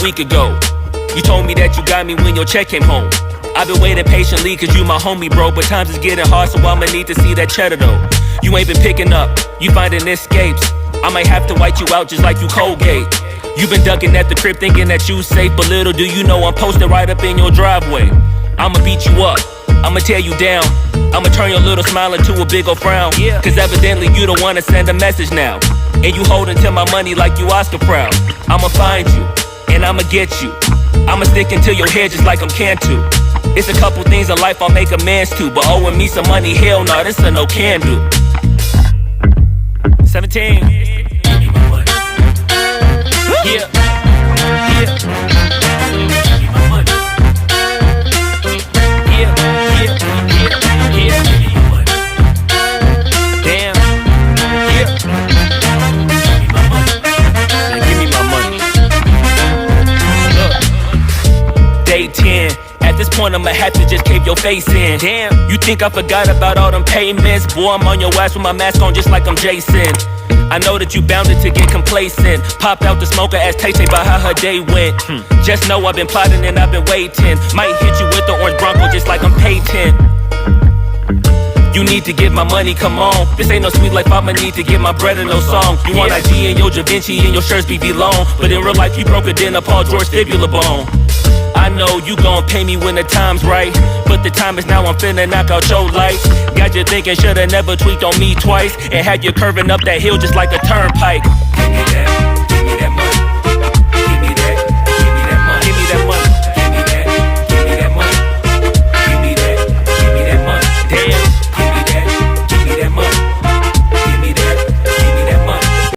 week ago. You told me that you got me when your check came home. I've been waiting patiently cause you my homie, bro. But times is getting hard, so I'ma need to see that cheddar though. You ain't been picking up, you finding escapes. I might have to white you out just like you Colgate. You been ducking at the crib thinking that you safe, but little do you know I'm posted right up in your driveway. I'ma beat you up, I'ma tear you down. I'ma turn your little smile into a big ol' frown. Cause evidently you don't wanna send a message now. And you holding to my money like you Oscar proud. I'ma find you, and I'ma get you. I'ma stick into your head just like I'm Cantu. It's a couple things in life I'll make amends to, but owing me some money, hell no, this a no can do. 17. Yeah. Yeah. Day 10. At this point I'ma have to just cave your face in. Damn, you think I forgot about all them payments? Boy, I'm on your ass with my mask on just like I'm Jason. I know that you bounded to get complacent. Pop out the smoker, ask Tay-Tay about how her day went. Just know I've been plotting and I've been waiting. Might hit you with the orange Bronco just like I'm Peyton. You need to get my money, come on. This ain't no sweet life, I'ma need to get my bread and no song. You want IG and your Da Vinci and your shirts be long. But in real life you broke it in a Paul George fibula bone. I know you gon' pay me when the time's right, but the time is now, I'm finna knock out your lights. Got you thinking shoulda never tweaked on me twice, and had you curving up that hill just like a turnpike.